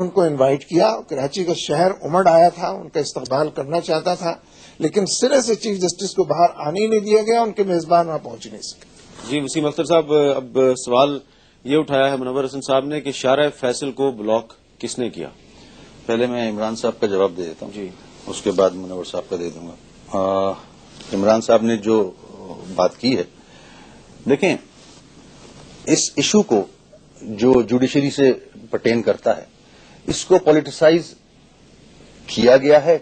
ان کو انوائٹ کیا، کراچی کا شہر امڑ آیا تھا، ان کا استقبال کرنا چاہتا تھا، لیکن سرے سے چیف جسٹس کو باہر آنے ہی نہیں دیا گیا، ان کے میزبان وہاں پہنچ نہیں سکے۔ جی وسیم اختر صاحب، اب سوال یہ اٹھایا ہے منور حسن صاحب نے کہ شارع فیصل کو بلاک کس نے کیا؟ پہلے میں عمران صاحب کا جواب دے دیتا ہوں، جی اس کے بعد منور صاحب کا دے دوں گا۔ عمران صاحب نے جو بات کی ہے، دیکھیں اس ایشو کو جو جوڈیشری سے پرٹین کرتا ہے، اس کو پولیٹیسائز کیا گیا ہے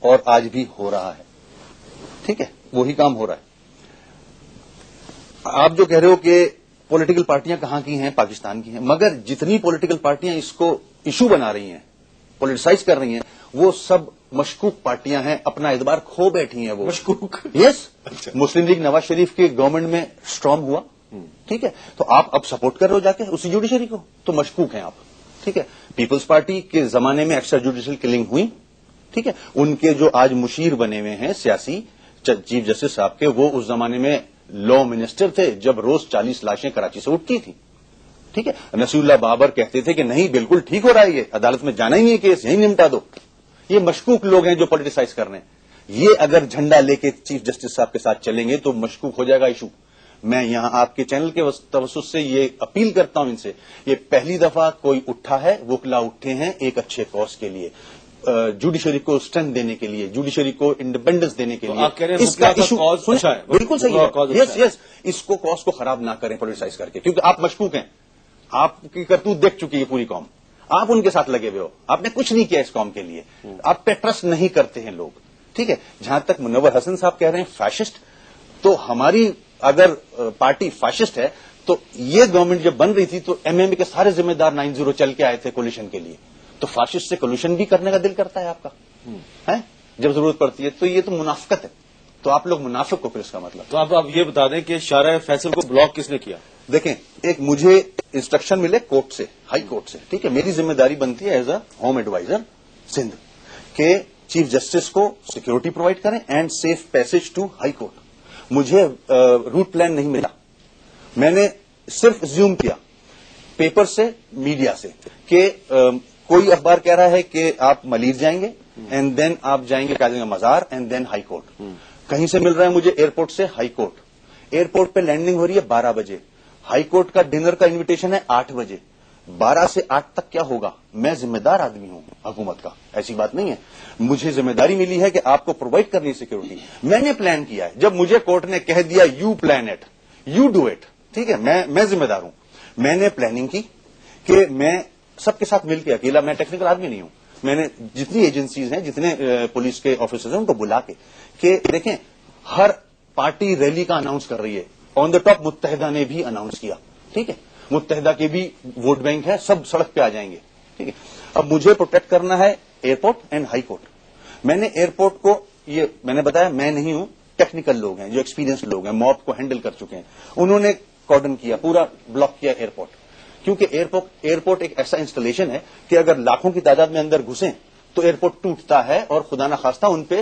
اور آج بھی ہو رہا ہے، ٹھیک ہے، وہی کام ہو رہا ہے۔ آپ جو کہہ رہے ہو کہ پولیٹیکل پارٹیاں کہاں کی ہیں، پاکستان کی ہیں، مگر جتنی پولیٹیکل پارٹیاں اس کو ایشو بنا رہی ہیں، پولیٹیسائز کر رہی ہیں، وہ سب مشکوک پارٹیاں ہیں، اپنا اعتبار کھو بیٹھی ہیں وہ۔ مشکوک؟ یس، مسلم لیگ نواز شریف کی گورنمنٹ میں اسٹرانگ ہوا، ٹھیک ہے، تو آپ اب سپورٹ کر رہے ہو جا کے اسی جوڈیشری کو، تو مشکوک ہیں آپ، ٹھیک ہے۔ پیپلز پارٹی کے زمانے میں ایکسٹرا جوڈیشل کلنگ ہوئی، ٹھیک ہے، ان کے جو آج مشیر بنے ہوئے ہیں سیاسی چیف جسٹس صاحب کے، وہ اس زمانے میں لا منسٹر تھے جب روز 40 لاشیں کراچی سے اٹھتی تھیں، ٹھیک ہے۔ نصیر اللہ بابر کہتے تھے کہ نہیں بالکل ٹھیک ہو رہا ہے، یہ عدالت میں جانا ہی نہیں ہے، کیس یہیں نمٹا دو۔ یہ مشکوک لوگ ہیں جو پولیٹیسائز کر رہے ہیں، یہ اگر جھنڈا لے کے چیف جسٹس صاحب کے ساتھ چلیں گے تو مشکوک ہو جائے گا ایشو۔ میں یہاں آپ کے چینل کے توسط سے یہ اپیل کرتا ہوں ان سے، یہ پہلی دفعہ کوئی اٹھا ہے، وکلا اٹھے ہیں ایک اچھے کاز کے لیے، جوڈیشری کو اسٹرینتھ دینے کے لیے، جوڈیشری کو انڈیپینڈنس دینے کے لیے۔ آپ کہہ رہے ہیں اس کا کاز اچھا ہے، بالکل صحیح ہے، یس یس، اس کو کاز کو خراب نہ کریں پولیٹیسائز کر کے، کیونکہ آپ مشکوک ہیں، آپ کی کرتوت دیکھ چکی ہے پوری قوم، آپ ان کے ساتھ لگے ہوئے ہو، آپ نے کچھ نہیں کیا اس قوم کے لیے، آپ پہ ٹرسٹ نہیں کرتے ہیں لوگ، ٹھیک ہے۔ جہاں تک منور حسن صاحب کہہ رہے ہیں فیشسٹ، تو ہماری اگر پارٹی فیشسٹ ہے تو یہ گورنمنٹ جب بن رہی تھی تو ایم ایم اے کے سارے ذمہ دار 9-0 چل کے آئے تھے کولیشن کے لیے، تو فاشسٹ سے کولیشن بھی کرنے کا دل کرتا ہے آپ کا، جب ضرورت پڑتی ہے، تو یہ تو منافقت ہے، تو آپ لوگ منافق ہو پھر اس کا مطلب۔ تو آپ یہ بتا دیں کہ شارع فیصل کو بلاک کس نے کیا؟ دیکھیں، ایک مجھے انسٹرکشن ملے کورٹ سے، ہائی کورٹ سے، ٹھیک ہے، میری ذمہ داری بنتی ہے as a home advisor Sindh کہ چیف جسٹس کو سیکورٹی پرووائڈ کریں and safe passage to high court. مجھے روٹ پلان نہیں ملا، میں نے صرف زیوم کیا پیپر سے، میڈیا سے، کہ کوئی اخبار کہہ رہا ہے کہ آپ ملیر جائیں گے اینڈ دین آپ جائیں گے قاضی مزار اینڈ دین ہائی کورٹ، کہیں سے مل رہا ہے مجھے ایئرپورٹ سے ہائی کورٹ، ایئرپورٹ پہ لینڈنگ ہو رہی ہے 12 بجے، ہائی کورٹ کا ڈنر کا انویٹیشن ہے 8 بجے، 12 سے 8 تک کیا ہوگا؟ میں ذمہ دار آدمی ہوں حکومت کا، ایسی بات نہیں ہے، مجھے ذمہ داری ملی ہے کہ آپ کو پرووائڈ کرنی ہے سیکورٹی، میں نے پلان کیا ہے، جب مجھے کورٹ نے کہہ دیا you plan it, you do it, ٹھیک ہے، میں ذمہ دار ہوں، میں نے پلاننگ کی کہ میں سب کے ساتھ مل کے، اکیلا میں ٹیکنیکل آدمی نہیں ہوں، میں نے جتنی ایجنسیز ہیں، جتنے پولیس کے آفیسرز ہیں ان کو بلا کے کہ دیکھیں ہر پارٹی ریلی کا اناؤنس کر رہی ہے، آن دا ٹاپ متحدہ نے بھی اناؤنس کیا، ٹھیک ہے، متحدہ کے بھی ووٹ بینک ہے، سب سڑک پہ آ جائیں گے، ٹھیک ہے۔ اب مجھے پروٹیکٹ کرنا ہے ایئرپورٹ اینڈ ہائی کورٹ، میں نے ایئرپورٹ کو، یہ میں نے بتایا میں نہیں ہوں، ٹیکنیکل لوگ ہیں جو ایکسپیرینس لوگ ہیں، موب کو ہینڈل کر چکے ہیں، انہوں نے کارڈن کیا، پورا بلاک کیا ایئرپورٹ، کیونکہ ایئرپورٹ ایک ایسا انسٹالیشن ہے کہ اگر لاکھوں کی تعداد میں اندر گھسیں تو ایئرپورٹ ٹوٹتا ہے اور خدا نخواستہ ان پہ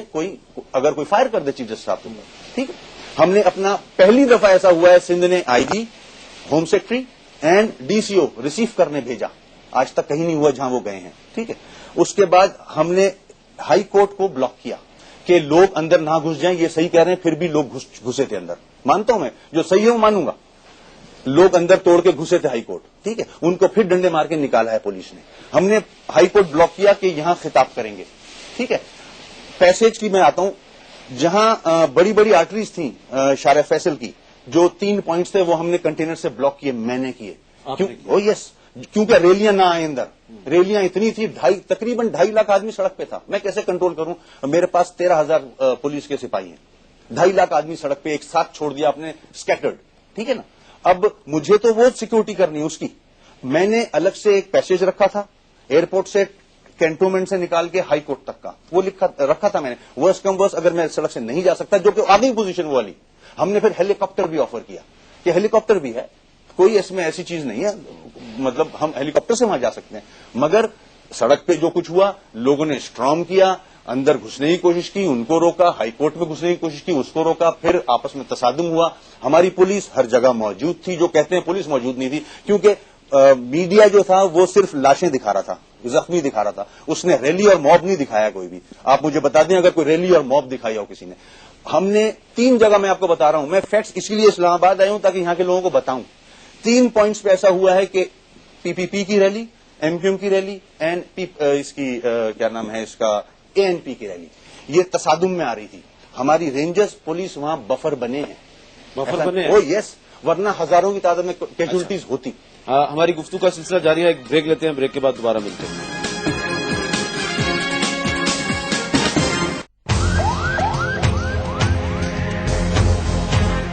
اگر کوئی فائر کر دے چیف جسٹس صاحب کے اوپر، ٹھیک ہے۔ ہم نے اپنا پہلی دفعہ ایسا ہوا ہے، سندھ نے I G, home secretary and D C O receive کرنے بھیجا، آج تک کہیں نہیں ہوا جہاں وہ گئے ہیں، ٹھیک ہے۔ اس کے بعد ہم نے ہائی کورٹ کو بلاک کیا کہ لوگ اندر نہ گھس جائیں، یہ صحیح کہہ رہے ہیں، پھر بھی لوگ گھسے تھے اندر، مانتا ہوں میں جو صحیح ہے وہ مانوں گا، لوگ اندر توڑ کے گھسے تھے ہائی کورٹ، ٹھیک ہے، ان کو پھر ڈنڈے مار کے نکالا ہے پولیس نے، ہم نے ہائی کورٹ بلاک کیا کہ یہاں خطاب کریں گے، ٹھیک ہے۔ پیسج کی میں آتا ہوں، جہاں بڑی بڑی آرٹریز تھیں شارع فیصل کی، جو 3 پوائنٹس تھے وہ ہم نے کنٹینر سے بلاک کیے، میں نے کیے، یس، کیونکہ ریلیاں نہ آئیں اندر، ریلیاں اتنی تھی، تقریباً 2.5 لاکھ آدمی سڑک پہ تھا، میں کیسے کنٹرول کروں، میرے پاس 13,000 پولیس کے سپاہی ہیں، 2.5 لاکھ آدمی سڑک پہ ایک ساتھ چھوڑ دیا آپ نے اسکیٹرڈ، ٹھیک ہے نا۔ اب مجھے تو وہ سیکورٹی کرنی ہے اس کی، میں نے الگ سے ایک پیسج رکھا تھا ایئرپورٹ سے کینٹونمنٹ سے نکال کے ہائی کورٹ تک کا، وہ رکھا تھا میں نے، ورس کم ورس اگر میں سڑک سے نہیں جا سکتا، جو کہ آگے پوزیشن وہ والی، ہم نے پھر ہیلی کاپٹر بھی آفر کیا کہ ہیلی کاپٹر بھی ہے، کوئی اس میں ایسی چیز نہیں ہے، مطلب ہم ہیلی کاپٹر سے وہاں جا سکتے ہیں، مگر سڑک پہ جو کچھ ہوا لوگوں نے اسٹرام کیا، اندر گھسنے کی کوشش کی، ان کو روکا، ہائی کورٹ میں گھسنے کی کوشش کی، اس کو روکا، پھر آپس میں تصادم ہوا، ہماری پولیس ہر جگہ موجود تھی، جو کہتے ہیں پولیس موجود نہیں تھی، کیونکہ میڈیا جو تھا وہ صرف لاشیں دکھا رہا تھا، زخمی دکھا رہا تھا. اس نے ریلی اور موب نہیں دکھایا کوئی بھی. آپ مجھے بتا دیں اگر کوئی ریلی اور موب دکھائی ہو کسی نے. ہم نے 3 جگہ میں آپ کو بتا رہا ہوں, میں فیکٹس اسی لیے اسلام آباد آیا ہوں تاکہ یہاں کے لوگوں کو بتاؤں. 3 پوائنٹس پہ ایسا ہوا ہے کہ پی پی پی کی ریلی, ایم کیو ایم کی ریلی اینڈ اس کی کیا نام ہے اس کا اے این پی کی ریلی, یہ تصادم میں آ رہی تھی. ہماری رینجرز پولیس وہاں بفر بنے ہیں. بفر بنے ہیں. او یس, ورنہ ہزاروں کی تعداد میں کیجولٹیز ہوتی. ہماری گفتگو کا سلسلہ جاری ہے, ایک بریک لیتے ہیں, بریک کے بعد دوبارہ ملتے ہیں.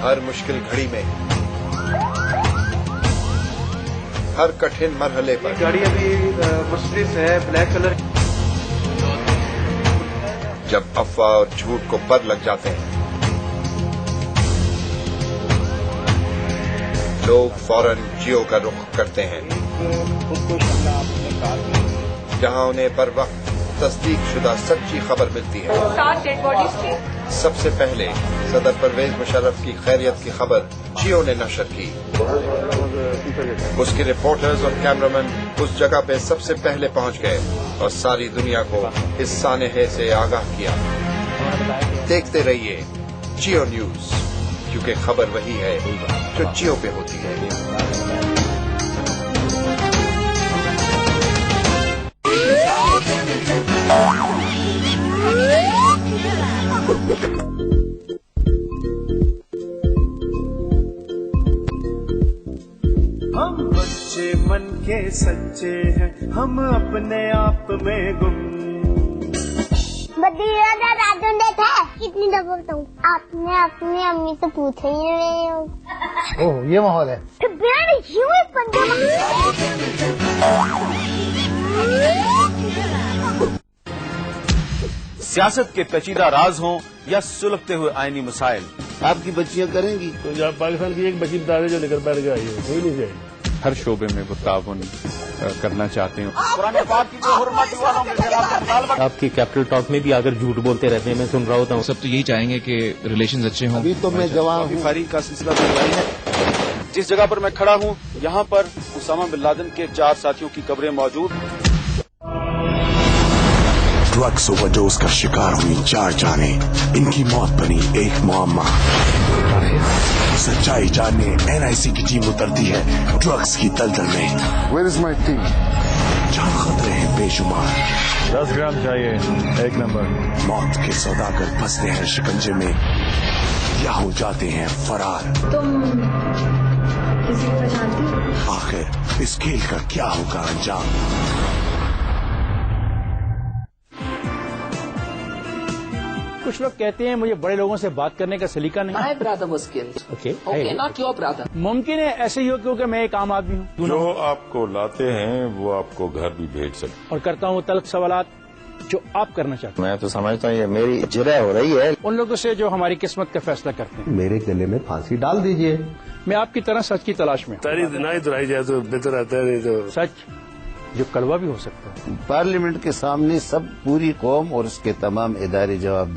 ہر مشکل گھڑی میں, ہر کٹھن مرحلے پر گاڑی ابھی مرسیڈیز ہے بلیک کلر. جب افواہ اور جھوٹ کو پر لگ جاتے ہیں لوگ فوراً جیو کا رخ کرتے ہیں, جہاں انہیں پر وقت تصدیق شدہ سچی خبر ملتی ہے. 7 ڈیڈ باڈیز تھی. سب سے پہلے صدر پرویز مشرف کی خیریت کی خبر جیو نے نشر کی. اس کے رپورٹرز اور کیمرامین اس جگہ پہ سب سے پہلے پہنچ گئے اور ساری دنیا کو اس سانحے سے آگاہ کیا. دیکھتے رہیے جیو نیوز, کیونکہ خبر وہی ہے جو جیو پہ ہوتی ہے. ہم بچے من کے سچے ہیں, ہم اپنے آپ میں گم. بدیرا کا راتوں دیکھا ہے, کتنی دفعہ بتاؤں, آپ نے اپنی امی سے پوچھا ہی نہیں. اوہ یہ ماحول ہے. سیاست کے پیچیدہ راز ہوں یا سلگتے ہوئے آئینی مسائل, آپ کی بچیاں کریں گی تو جب پاکستان کی ایک بچی بتا دے جو لے کر بیٹھ گئی ہے, کوئی نہیں جائے. ہر شعبے میں وہ تعاون کرنا چاہتے ہیں. آپ کی کیپٹل ٹاک میں بھی اگر جھوٹ بولتے رہتے ہیں, میں سن رہا ہوتا ہوں. سب تو یہی چاہیں گے کہ ریلیشنز اچھے ہوں. ابھی تو میں جوان ہوں. فائرنگ کا سلسلہ جاری ہے. جس جگہ پر میں کھڑا ہوں یہاں پر اسامہ بن لادن کے 4 ساتھیوں کی قبریں موجود. ڈرگس اوور ڈوز کا شکار ہوئی 4 جانیں, ان کی موت بنی ایک معمہ. سچائی جاننے این آئی سی کی ٹیم اترتی ہے ڈرگس کی دلدل میں. Where is my team? جان خطرے ہیں بے شمار. 10 گرام چاہیے, 1 نمبر. موت کے سوداگر پھنستے ہیں شکنجے میں یا ہو جاتے ہیں فرار. تم کسی کو پہچانتی ہو؟ آخر اس کھیل کا کیا ہوگا انجام؟ کچھ لوگ کہتے ہیں مجھے بڑے لوگوں سے بات کرنے کا سلیقہ نہیں. My brother was killed. Okay, not your brother. ممکن ہے ایسے ہی ہو کیونکہ میں ایک عام آدمی ہوں. جو آپ کو لاتے ہیں وہ آپ کو گھر بھی بھیج سکتے. اور کرتا ہوں تلخ سوالات جو آپ کرنا چاہتے ہیں. میں تو سمجھتا ہوں یہ میری جرح ہو رہی ہے ان لوگوں سے جو ہماری قسمت کا فیصلہ کرتے ہیں. میرے گلے میں پھانسی ڈال دیجئے. میں آپ کی طرح سچ کی تلاش میں ہوں. تاریخ نہ ہی دہرائی جائے تو بہتر رہتا ہے, نہیں تو سچ جو کڑوا بھی ہو سکتا ہے. پارلیمنٹ کے سامنے سب پوری قوم اور اس کے تمام ادارے جواب.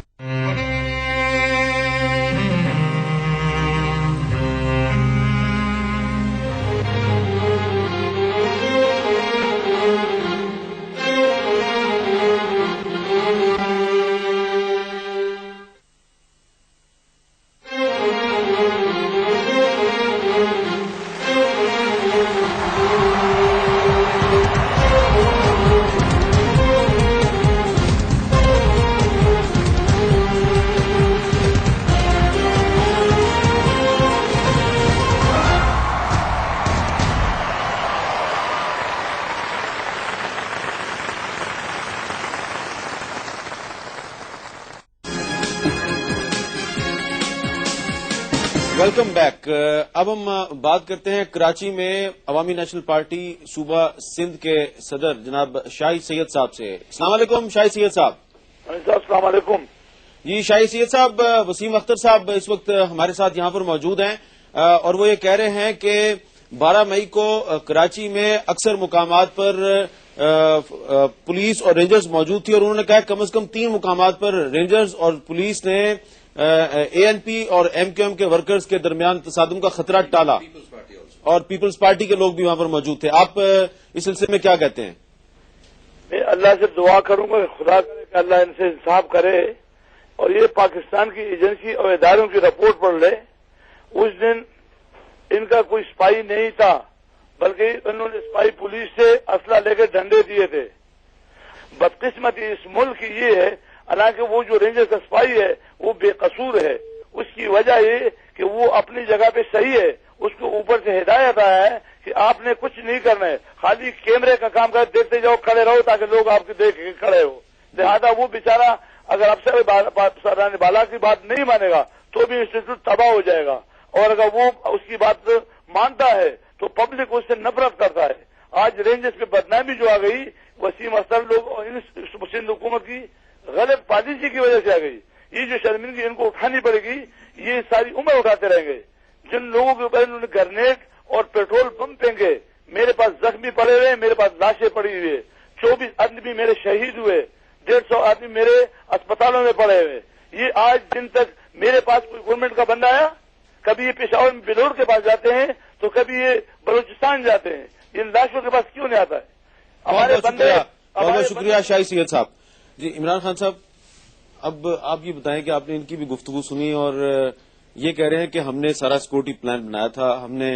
Welcome back. اب ہم بات کرتے ہیں کراچی میں عوامی نیشنل پارٹی صوبہ سندھ کے صدر جناب شاہی سید صاحب سے. السلام علیکم شاہی سید صاحب. السلام علیکم. جی شاہی سید صاحب, وسیم اختر صاحب اس وقت ہمارے ساتھ یہاں پر موجود ہیں اور وہ یہ کہہ رہے ہیں کہ 12 مئی کو کراچی میں اکثر مقامات پر پولیس اور رینجرز موجود تھی اور انہوں نے کہا کم از کم 3 مقامات پر رینجرز اور پولیس نے اے این پی اور ایم کیو ایم کے ورکرز کے درمیان تصادم کا خطرہ ٹالا اور پیپلز پارٹی کے لوگ بھی وہاں پر موجود تھے. آپ اس سلسلے میں کیا کہتے ہیں؟ میں اللہ سے دعا کروں گا کہ خدا کرے کہ اللہ ان سے انصاف کرے اور یہ پاکستان کی ایجنسی اور اداروں کی رپورٹ پڑھ لے. اس دن ان کا کوئی سپاہی نہیں تھا بلکہ انہوں نے سپاہی پولیس سے اسلحہ لے کے ڈنڈے دیے تھے. بدقسمتی اس ملک کی یہ ہے حالانکہ وہ جو رینجر کا سپاہی ہے وہ بے قصور ہے. اس کی وجہ یہ کہ وہ اپنی جگہ پہ صحیح ہے. اس کو اوپر سے ہدایت آیا ہے کہ آپ نے کچھ نہیں کرنا ہے, خالی کیمرے کا کام کر دیکھتے جاؤ, کھڑے رہو تاکہ لوگ آپ کے دیکھ کے کھڑے ہو. لہٰذا وہ بیچارہ اگر افسر بالا کی بات نہیں مانے گا تو بھی انسٹیٹیوٹ تباہ ہو جائے گا, اور اگر وہ اس کی بات مانتا ہے تو پبلک اس سے نفرت کرتا ہے. آج رینجرز پہ بدنامی جو آ گئی وسیم اختر لوگ سندھ حکومت کی غلط پالیسی کی وجہ سے آ گئی. یہ جو شرمندگی ان کو اٹھانی پڑے گی یہ ساری عمر اٹھاتے رہیں گے. جن لوگوں کے اوپر انہوں نے گرنیڈ اور پیٹرول بم پھینکے, میرے پاس زخمی پڑے ہوئے, میرے پاس لاشیں پڑی ہوئی ہے, 24 آدمی میرے شہید ہوئے, 150 آدمی میرے اسپتالوں میں پڑے ہوئے. یہ آج دن تک میرے پاس کوئی گورنمنٹ کا بندہ آیا؟ کبھی یہ پشاور میں بلور کے پاس جاتے ہیں تو کبھی یہ بلوچستان جاتے ہیں. ان لاشوں کے پاس کیوں نہیں آتا ہے؟ ہمارے بندے. بہت شکریہ شاہی سید صاحب. جی عمران خان صاحب, اب آپ یہ بتائیں کہ آپ نے ان کی بھی گفتگو سنی اور یہ کہہ رہے ہیں کہ ہم نے سارا سیکورٹی پلان بنایا تھا, ہم نے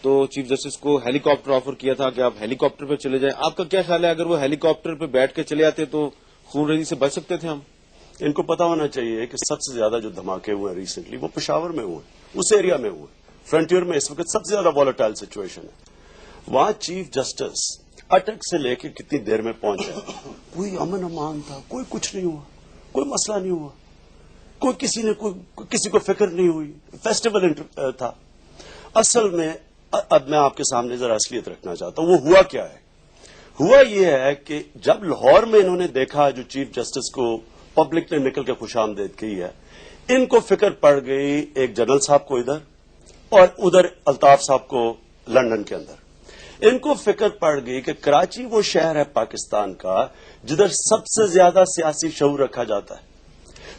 تو چیف جسٹس کو ہیلی کاپٹر آفر کیا تھا کہ آپ ہیلی کاپٹر پہ چلے جائیں. آپ کا کیا خیال ہے, اگر وہ ہیلی کاپٹر پہ بیٹھ کے چلے آتے تو خون ریزی سے بچ سکتے تھے ہم؟ ان کو پتا ہونا چاہیے کہ سب سے زیادہ جو دھماکے ہوئے ہیں ریسنٹلی وہ پشاور میں ہوئے, اس ایریا میں ہوئے. فرنٹیئر میں اس وقت سب سے زیادہ والیٹائل سچویشن ہے. وہاں چیف جسٹس اٹک سے لے کے کتنی دیر میں پہنچے, کوئی امن امان تھا, کوئی کچھ نہیں ہوا, کوئی مسئلہ نہیں ہوا, کوئی کسی کو فکر نہیں ہوئی, فیسٹیول تھا. اصل میں اب میں آپ کے سامنے ذرا اصلیت رکھنا چاہتا ہوں. وہ ہوا کیا ہے؟ ہوا یہ ہے کہ جب لاہور میں انہوں نے دیکھا جو چیف جسٹس کو پبلک نے نکل کے خوش آمدید کی ہے, ان کو فکر پڑ گئی ایک جنرل صاحب کو ادھر اور ادھر الطاف صاحب کو لندن کے اندر. ان کو فکر پڑ گئی کہ کراچی وہ شہر ہے پاکستان کا جدھر سب سے زیادہ سیاسی شعور رکھا جاتا ہے.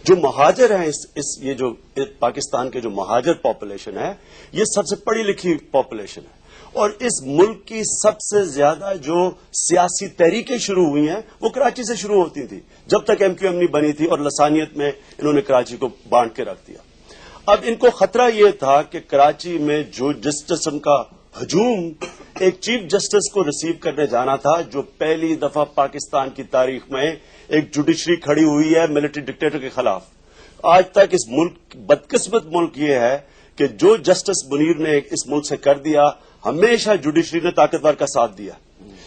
جو مہاجر ہیں یہ جو پاکستان کے جو مہاجر پاپولیشن ہے یہ سب سے پڑھی لکھی پاپولیشن ہے, اور اس ملک کی سب سے زیادہ جو سیاسی تحریکیں شروع ہوئی ہیں وہ کراچی سے شروع ہوتی تھی جب تک ایم کیو ایم نہیں بنی تھی, اور لسانیت میں انہوں نے کراچی کو بانٹ کے رکھ دیا. اب ان کو خطرہ یہ تھا کہ کراچی میں جو جس قسم کا ہجوم ایک چیف جسٹس کو ریسیو کرنے جانا تھا, جو پہلی دفعہ پاکستان کی تاریخ میں ایک جوڈیشری کھڑی ہوئی ہے ملٹری ڈکٹیٹر کے خلاف. آج تک اس ملک بدقسمت ملک یہ ہے کہ جو جسٹس منیر نے اس ملک سے کر دیا, ہمیشہ جوڈیشری نے طاقتور کا ساتھ دیا.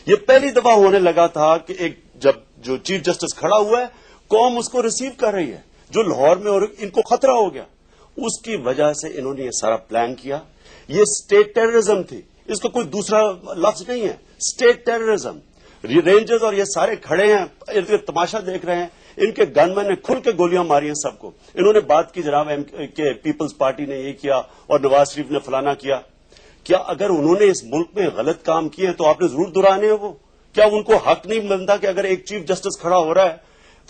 یہ پہلی دفعہ ہونے لگا تھا کہ ایک جب جو چیف جسٹس کھڑا ہوا ہے قوم اس کو ریسیو کر رہی ہے, جو لاہور میں اور ان کو خطرہ ہو گیا. اس کی وجہ سے انہوں نے یہ سارا پلان کیا. یہ اسٹیٹ ٹیررزم تھی, اس کا کوئی دوسرا لفظ نہیں ہے, اسٹیٹ ٹیررزم. رینجرز اور یہ سارے کھڑے ہیں, تماشا دیکھ رہے ہیں. ان کے گن مین نے کھل کے گولیاں ماری ہیں سب کو. انہوں نے بات کی جناب کہ پیپلز پارٹی نے یہ کیا اور نواز شریف نے فلانا کیا. کیا اگر انہوں نے اس ملک میں غلط کام کیے تو آپ نے ضرور دہرانے ہیں وہ؟ کیا ان کو حق نہیں ملتا کہ اگر ایک چیف جسٹس کھڑا ہو رہا ہے؟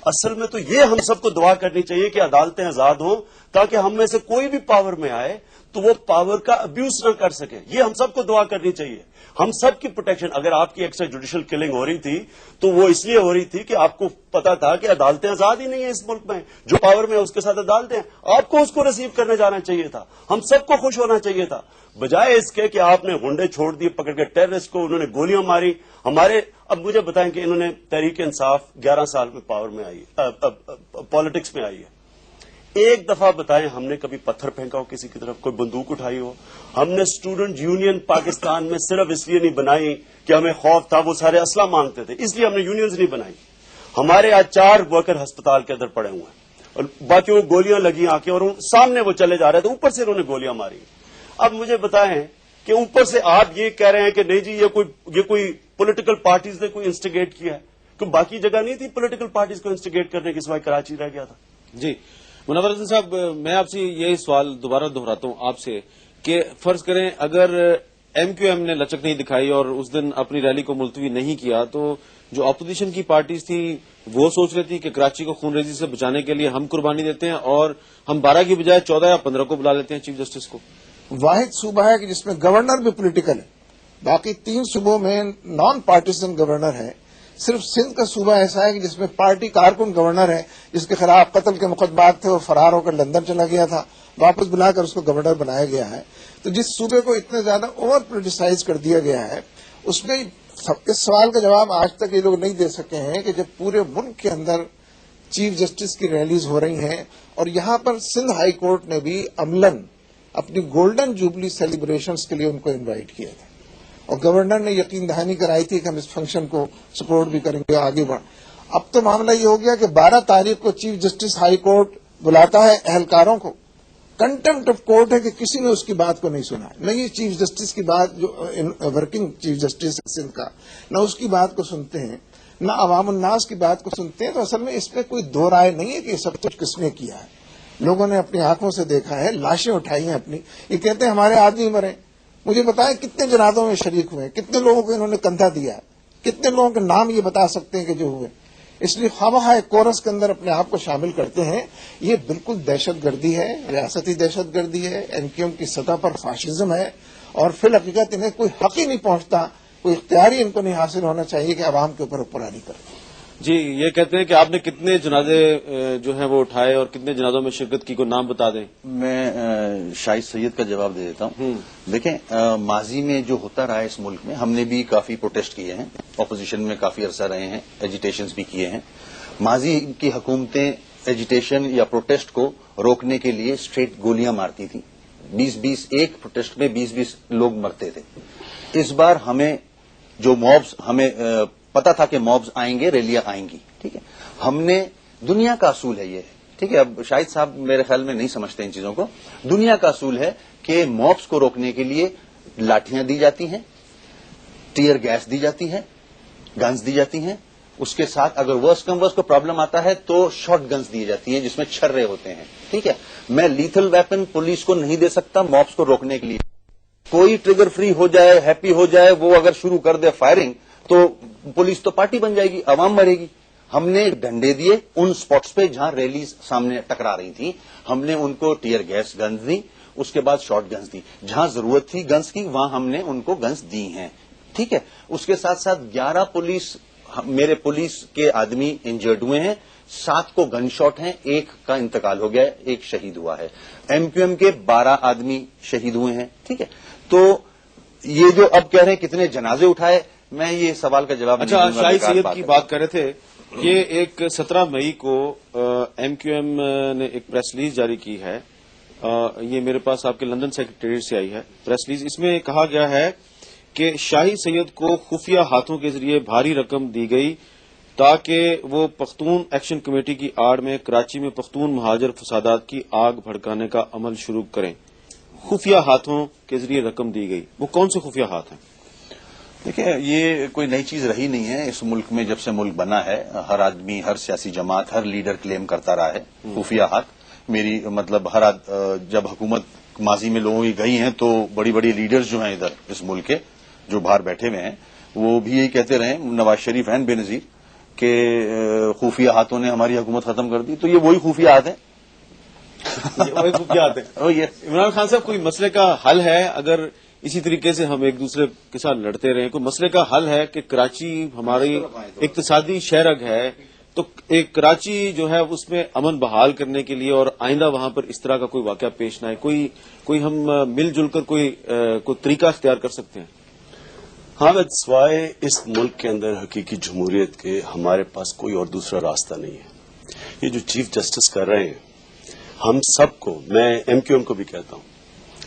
اصل میں تو یہ ہم سب کو دعا کرنی چاہیے کہ عدالتیں آزاد ہوں تاکہ ہم میں سے کوئی بھی پاور میں آئے تو وہ پاور کا ابیوز نہ کر سکے. یہ ہم سب کو دعا کرنی چاہیے. ہم سب کی پروٹیکشن. اگر آپ کی ایکسٹرا جوڈیشل کلنگ ہو رہی تھی تو وہ اس لیے ہو رہی تھی کہ آپ کو پتا تھا کہ عدالتیں آزاد ہی نہیں ہیں اس ملک میں, جو پاور میں اس کے ساتھ عدالتیں ہیں. آپ کو اس کو ریسیو کرنے جانا چاہیے تھا, ہم سب کو خوش ہونا چاہیے تھا, بجائے اس کے کہ آپ نے گنڈے چھوڑ دیے پکڑ کے ٹیررسٹ کو, انہوں نے گولیاں ماری. اب مجھے بتائیں کہ انہوں نے تحریک انصاف 11 سال میں پاور میں آئی, پالیٹکس میں آئی ہے. ایک دفعہ بتائیں ہم نے کبھی پتھر پھینکا ہو کسی کی طرف, کوئی بندوق اٹھائی ہو؟ ہم نے اسٹوڈنٹ یونین پاکستان میں صرف اس لیے نہیں بنائی کہ ہمیں خوف تھا, وہ سارے اسلحہ مانگتے تھے, اس لیے ہم نے یونینز نہیں بنائی. ہمارے آج 4 ورکر ہسپتال کے اندر پڑے ہوئے ہیں اور باقیوں کو گولیاں لگی آ کے, اور سامنے وہ چلے جا رہے تھے, اوپر سے انہوں نے گولیاں ماری. اب مجھے بتائیں کہ اوپر سے آپ یہ کہہ رہے ہیں کہ نہیں جی یہ کوئی پولیٹیکل پارٹیز نے کوئی انسٹیگیٹ کیا ہے, کہ باقی جگہ نہیں تھی پولیٹیکل پارٹیز کو انسٹیگیٹ کرنے کی, سوائے کراچی رہ گیا تھا. جی منور حسن صاحب, میں آپ سے یہی سوال دوبارہ دہراتا ہوں آپ سے کہ فرض کریں اگر ایم کیو ایم نے لچک نہیں دکھائی اور اس دن اپنی ریلی کو ملتوی نہیں کیا, تو جو اپوزیشن کی پارٹیز تھی وہ سوچ رہی تھی کہ کراچی کو خون ریزی سے بچانے کے لیے ہم قربانی دیتے ہیں اور ہم 12 کی بجائے 14 یا 15 کو بلا لیتے ہیں چیف جسٹس کو. واحد صوبہ ہے کہ جس میں گورنر بھی پولیٹیکل ہے, باقی 3 صوبوں میں نان پارٹیسن گورنر ہے. صرف سندھ کا صوبہ ایسا ہے کہ جس میں پارٹی کارکن گورنر ہے، جس کے خلاف قتل کے مقدمات تھے، وہ فرار ہو کر لندن چلا گیا تھا، واپس بلا کر اس کو گورنر بنایا گیا ہے. تو جس صوبے کو اتنا زیادہ اوور پولیٹیسائز کر دیا گیا ہے، اس میں اس سوال کا جواب آج تک یہ لوگ نہیں دے سکے ہیں کہ جب پورے ملک کے اندر چیف جسٹس کی ریلیز ہو رہی ہیں، اور یہاں پر سندھ ہائی کورٹ نے بھی عملاً اپنی گولڈن جوبلی سیلیبریشنز کے لیے ان کو انوائٹ کیا تھا، اور گورنر نے یقین دہانی کرائی تھی کہ ہم اس فنکشن کو سپورٹ بھی کریں گے، آگے بڑھ. اب تو معاملہ یہ ہو گیا کہ 12 تاریخ کو چیف جسٹس ہائی کورٹ بلاتا ہے اہلکاروں کو. کنٹمپٹ آف کورٹ ہے کہ کسی نے اس کی بات کو نہیں سنا. نہ یہ چیف جسٹس کی بات، جو ورکنگ چیف جسٹس سندھ کا، نہ اس کی بات کو سنتے ہیں، نہ عوام الناس کی بات کو سنتے ہیں. تو اصل میں اس میں کوئی دو رائے نہیں ہے کہ یہ سب کچھ کس نے کیا ہے. لوگوں نے اپنی آنکھوں سے دیکھا ہے، لاشیں اٹھائی ہیں اپنی. یہ کہتے ہیں ہمارے آدمی مرے. مجھے بتائیں کتنے جنازوں میں شریک ہوئے، کتنے لوگوں کو انہوں نے کندھا دیا ہے، کتنے لوگوں کے نام یہ بتا سکتے ہیں کہ جو ہوئے. اس لیے خواہ کورس کے اندر اپنے آپ کو شامل کرتے ہیں. یہ بالکل دہشت گردی ہے، ریاستی دہشت گردی ہے، NQM کی سطح پر فاشزم ہے، اور فی الحقیقت انہیں کوئی حق ہی نہیں پہنچتا، کوئی اختیار ہی ان کو نہیں حاصل ہونا چاہیے کہ عوام کے اوپر حکمرانی کریں. جی، یہ کہتے ہیں کہ آپ نے کتنے جنازے جو ہیں وہ اٹھائے اور کتنے جنازوں میں شرکت کی، کو نام بتا دیں. میں شاہد سید کا جواب دے دیتا ہوں. دیکھیں، ماضی میں جو ہوتا رہا ہے اس ملک میں، ہم نے بھی کافی پروٹیسٹ کیے ہیں، اپوزیشن میں کافی عرصہ رہے ہیں، ایجیٹیشنز بھی کیے ہیں. ماضی کی حکومتیں ایجیٹیشن یا پروٹیسٹ کو روکنے کے لیے اسٹریٹ گولیاں مارتی تھیں. 20 ایک پروٹیسٹ میں 20 لوگ مرتے تھے. اس بار ہمیں جو موبز، ہمیں پتا تھا کہ موبز آئیں گے، ریلیاں آئیں گی، ٹھیک ہے. ہم نے، دنیا کا اصول ہے یہ، ٹھیک ہے. اب شاہد صاحب میرے خیال میں نہیں سمجھتے ان چیزوں کو. دنیا کا اصول ہے کہ موبز کو روکنے کے لیے لاٹھیاں دی جاتی ہیں، ٹیئر گیس دی جاتی ہے، گنز دی جاتی ہیں. اس کے ساتھ اگر ورس کم ورس کو پرابلم آتا ہے تو شارٹ گنز دی جاتی ہیں جس میں چھرے ہوتے ہیں، ٹھیک ہے. میں لیتھل ویپن پولیس کو نہیں دے سکتا موبز کو روکنے کے لیے. کوئی ٹریگر فری ہو جائے، ہیپی ہو جائے، وہ اگر شروع کر دے فائرنگ تو پولیس تو پارٹی بن جائے گی، عوام مرے گی. ہم نے ڈنڈے دیے ان سپاٹس پہ جہاں ریلیز سامنے ٹکرا رہی تھی. ہم نے ان کو ٹیئر گیس گنز دی، اس کے بعد شارٹ گنز دی. جہاں ضرورت تھی گنز کی وہاں ہم نے ان کو گنز دی ہیں، ٹھیک ہے. اس کے ساتھ ساتھ 11 میرے پولیس کے آدمی انجرڈ ہوئے ہیں، 7 کو گن شاٹ ہیں، 1 کا انتقال ہو گیا ہے، 1 شہید ہوا ہے. MQM کے 12 آدمی شہید ہوئے ہیں، ٹھیک ہے. تو یہ جو اب کہہ رہے ہیں کتنے جنازے اٹھائے، میں یہ سوال کا جواب اچھا، شاہد سید کی بات کر رہے تھے. یہ ایک 17 مئی کو MQM نے ایک پریس ریلیز جاری کی ہے. یہ میرے پاس آپ کے لندن سیکریٹریٹ سے آئی ہے پریس ریلیز. اس میں کہا گیا ہے کہ شاہد سید کو خفیہ ہاتھوں کے ذریعے بھاری رقم دی گئی تاکہ وہ پختون ایکشن کمیٹی کی آڑ میں کراچی میں پختون مہاجر فسادات کی آگ بھڑکانے کا عمل شروع کریں. خفیہ ہاتھوں کے ذریعے رقم دی گئی، وہ کون سے خفیہ ہاتھ ہیں؟ دیکھیں، یہ کوئی نئی چیز رہی نہیں ہے اس ملک میں. جب سے ملک بنا ہے، ہر آدمی، ہر سیاسی جماعت، ہر لیڈر کلیم کرتا رہا ہے خفیہ ہاتھ. میری مطلب جب حکومت ماضی میں لوگوں کی گئی ہیں تو بڑی بڑی لیڈرز جو ہیں ادھر اس ملک کے، جو باہر بیٹھے ہوئے ہیں، وہ بھی یہی کہتے رہے، نواز شریف اینڈ بے نظیر، کہ خفیہ ہاتھوں نے ہماری حکومت ختم کر دی. تو یہ وہی خفیہ ہاتھ ہیں. وہی خفیہ ہاتھ ہیں. عمران خان صاحب، کوئی مسئلے کا حل ہے اگر اسی طریقے سے ہم ایک دوسرے کے ساتھ لڑتے رہیں؟ کوئی مسئلے کا حل ہے کہ کراچی ہماری اقتصادی شہرگ ہے، تو ایک کراچی جو ہے اس میں امن بحال کرنے کے لیے اور آئندہ وہاں پر اس طرح کا کوئی واقعہ پیش نہ آئے، کوئی ہم مل جل کر کوئی طریقہ اختیار کر سکتے ہیں؟ ہاں، سوائے اس ملک کے اندر حقیقی جمہوریت کے ہمارے پاس کوئی اور دوسرا راستہ نہیں ہے. یہ جو چیف جسٹس کر رہے ہیں، ہم سب کو، میں MQM کو بھی کہتا ہوں،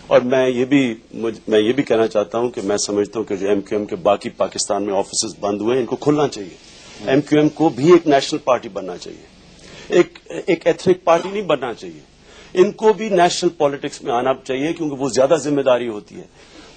اور میں یہ بھی کہنا چاہتا ہوں کہ میں سمجھتا ہوں کہ جو MQM کے باقی پاکستان میں آفیسز بند ہوئے ہیں، ان کو کھلنا چاہیے. MQM کو بھی ایک نیشنل پارٹی بننا چاہیے، ایک ایتھنک پارٹی نہیں بننا چاہیے. ان کو بھی نیشنل پالیٹکس میں آنا چاہیے کیونکہ وہ زیادہ ذمہ داری ہوتی ہے.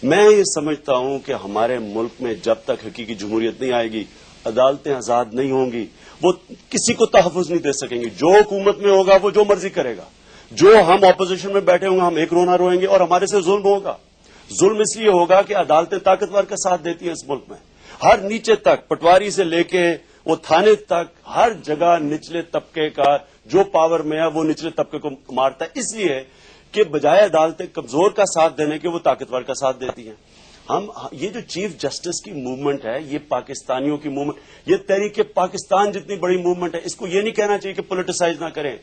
میں یہ سمجھتا ہوں کہ ہمارے ملک میں جب تک حقیقی جمہوریت نہیں آئے گی، عدالتیں آزاد نہیں ہوں گی، وہ کسی کو تحفظ نہیں دے سکیں گی. جو حکومت میں ہوگا وہ جو مرضی کرے گا. جو ہم اپوزیشن میں بیٹھے ہوں گے، ہم ایک رونا روئیں گے اور ہمارے سے ظلم ہوگا. ظلم اس لیے ہوگا کہ عدالتیں طاقتور کا ساتھ دیتی ہیں اس ملک میں. ہر نیچے تک، پٹواری سے لے کے وہ تھانے تک، ہر جگہ نچلے طبقے کا جو پاور میں ہے وہ نچلے طبقے کو مارتا ہے، اس لیے کہ بجائے عدالتیں کمزور کا ساتھ دینے کے وہ طاقتور کا ساتھ دیتی ہیں. یہ جو چیف جسٹس کی موومنٹ ہے، یہ پاکستانیوں کی موومنٹ، یہ تحریک پاکستان جتنی بڑی موومنٹ ہے، اس کو یہ نہیں کہنا چاہیے کہ پولیٹیسائز نہ کریں.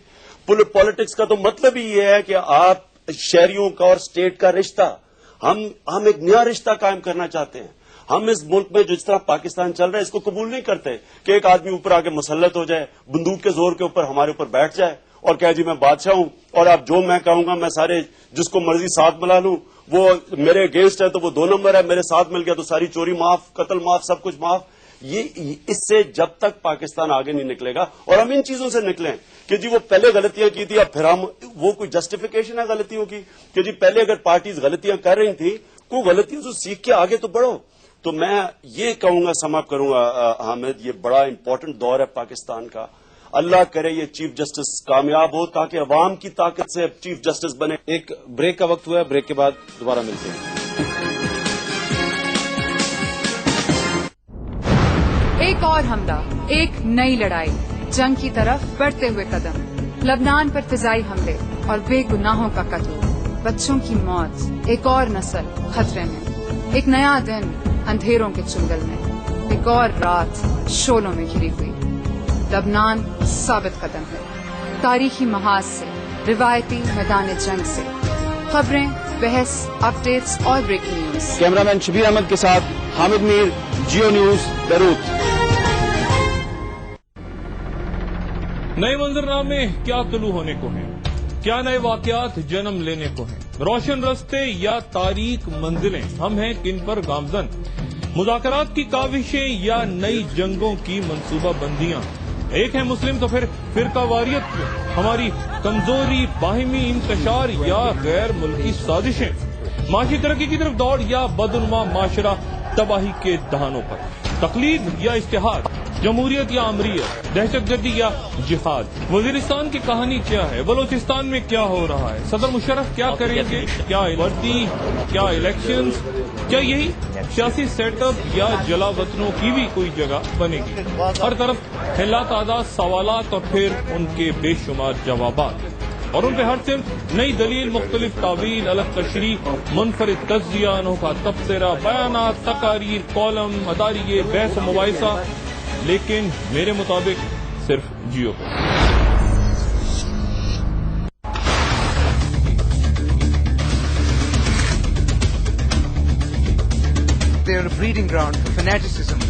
پالیٹکس کا تو مطلب ہی یہ ہے کہ آپ شہریوں کا اور اسٹیٹ کا رشتہ، ہم ایک نیا رشتہ قائم کرنا چاہتے ہیں. ہم اس ملک میں جس طرح پاکستان چل رہا ہے اس کو قبول نہیں کرتے کہ ایک آدمی اوپر آ کے مسلط ہو جائے، بندوق کے زور کے اوپر ہمارے اوپر بیٹھ جائے اور کہے جی میں بادشاہ ہوں اور اب جو میں کہوں گا میں سارے جس کو مرضی ساتھ ملا لوں، وہ میرے اگینسٹ ہے تو وہ 2 نمبر ہے، میرے ساتھ مل گیا تو ساری چوری معاف، قتل معاف، سب کچھ معاف. اس سے جب تک پاکستان آگے نہیں نکلے گا، اور ہم ان چیزوں سے نکلیں کہ جی وہ پہلے غلطیاں کی تھی اب پھر ہم، وہ کوئی جسٹیفیکیشن ہے غلطیوں کی کہ جی پہلے اگر پارٹیز غلطیاں کر رہی تھیں، کوئی غلطیوں سے سیکھ کے آگے تو بڑھو. تو میں یہ کہوں گا، سم اپ کروں گا حامد، یہ بڑا امپورٹنٹ دور ہے پاکستان کا. اللہ کرے یہ چیف جسٹس کامیاب ہو تاکہ عوام کی طاقت سے چیف جسٹس بنے. ایک بریک کا وقت ہوا ہے، بریک کے بعد دوبارہ ملتے ہیں. ایک اور حملہ، ایک نئی لڑائی، جنگ کی طرف بڑھتے ہوئے قدم. لبنان پر فضائی حملے اور بے گناہوں کا قتل، بچوں کی موت، ایک اور نسل خطرے میں. ایک نیا دن اندھیروں کے چنگل میں، ایک اور رات شعلوں میں گھری ہوئی. لبنان ثابت قدم ہے، تاریخی محاذ سے، روایتی میدان جنگ سے. خبریں، بحث، اپڈیٹس اور بریکنگ نیوز. کیمرہ مین شبیر احمد کے ساتھ حامد میر، جیو نیوز، بیروت. نئے منظرنامے کیا طلوع ہونے کو ہیں؟ کیا نئے واقعات جنم لینے کو ہیں؟ روشن رستے یا تاریک منزلیں ہم ہیں کن پر گامزن؟ مذاکرات کی کاوشیں یا نئی جنگوں کی منصوبہ بندیاں؟ ایک ہے مسلم تو پھر فرقہ واریت کیوں؟ ہماری کمزوری، باہمی انتشار یا غیر ملکی سازشیں؟ معاشی ترقی کی طرف دوڑ یا بدعنوان معاشرہ تباہی کے دہانوں پر؟ تقلید یا اشتہار؟ جمہوریت یا امریت؟ دہشت گردی یا جہاد؟ وزیرستان کی کہانی کیا ہے؟ بلوچستان میں کیا ہو رہا ہے؟ صدر مشرف کیا کریں گے؟ کیا وردی؟ کیا الیکشنز؟ کیا یہی سیاسی سیٹ اپ یا جلا وطنوں کی بھی کوئی جگہ بنے گی؟ ہر طرف لا تعداد سوالات اور پھر ان کے بے شمار جوابات، اور ان پہ ہر صرف نئی دلیل، مختلف تعویل، الگ تشریح، منفرد تجزیہ، انوکھا تبصرہ، بیانات، تقاریر، کالم، اداریے، بحث و مباحثہ، لیکن میرے مطابق صرف جیو پر. They are a breeding ground for fanaticism.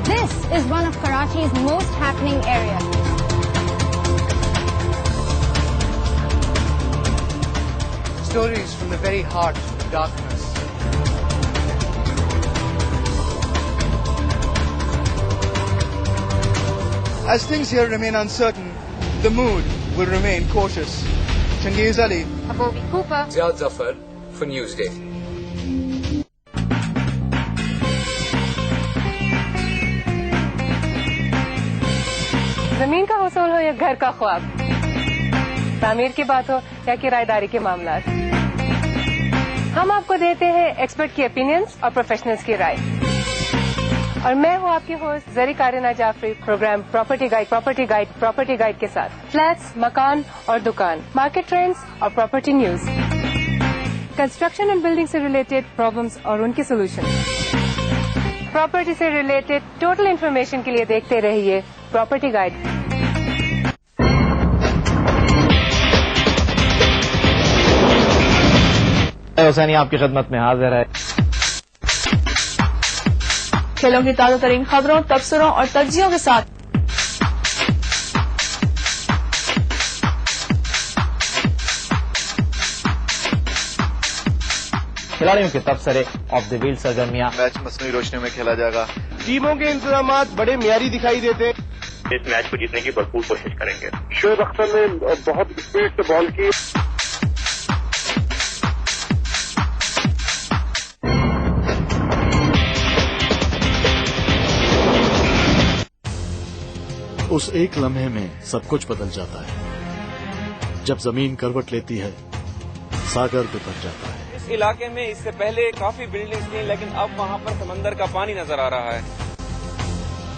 This is one of Karachi's most happening areas. Stories from the very heart of darkness. As things here remain uncertain, the mood will remain cautious. Changiz Ali, Abobi Cooper, Ziad Zafar for Newsday. زمین کا حصول ہو یا گھر کا خواب، تعمیر کی بات ہو یا کرایہ داری کے معاملات، ہم آپ کو دیتے ہیں ایکسپرٹ کی اوپینینز اور پروفیشنلز کی رائے. اور میں ہوں آپ کی host Zari Karna Jafri, programme property guide کے ساتھ فلیٹس، مکان اور دکان، مارکیٹ ٹرینڈز اور property news, construction and building سے ریلیٹڈ پرابلمس اور ان کے سولوشن، پراپرٹی سے ریلیٹڈ ٹوٹل انفارمیشن کے لیے دیکھتے رہیے پراپرٹی گائیڈ. حسینی آپ کی خدمت میں حاضر ہے. کھیلوں کی تازہ ترین خبروں، تبصروں اور تجزیوں کے ساتھ کھلاڑیوں کے تبصرے، آف دی ویل سرگرمیاں. میچ مصنوعی روشنی میں کھیلا جائے گا. ٹیموں کے انتظامات بڑے معیاری دکھائی دیتے. اس میچ کو جیتنے کی بھرپور کوشش کریں گے. شعیب اختر نے بہت اسپیڈ سے بال کی. اس ایک لمحے میں سب کچھ بدل جاتا ہے جب زمین کروٹ لیتی ہے، ساگر بتر جاتا ہے. اس علاقے میں اس سے پہلے کافی بلڈنگز تھیں، لیکن اب وہاں پر سمندر کا پانی نظر آ رہا ہے.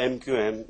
MQM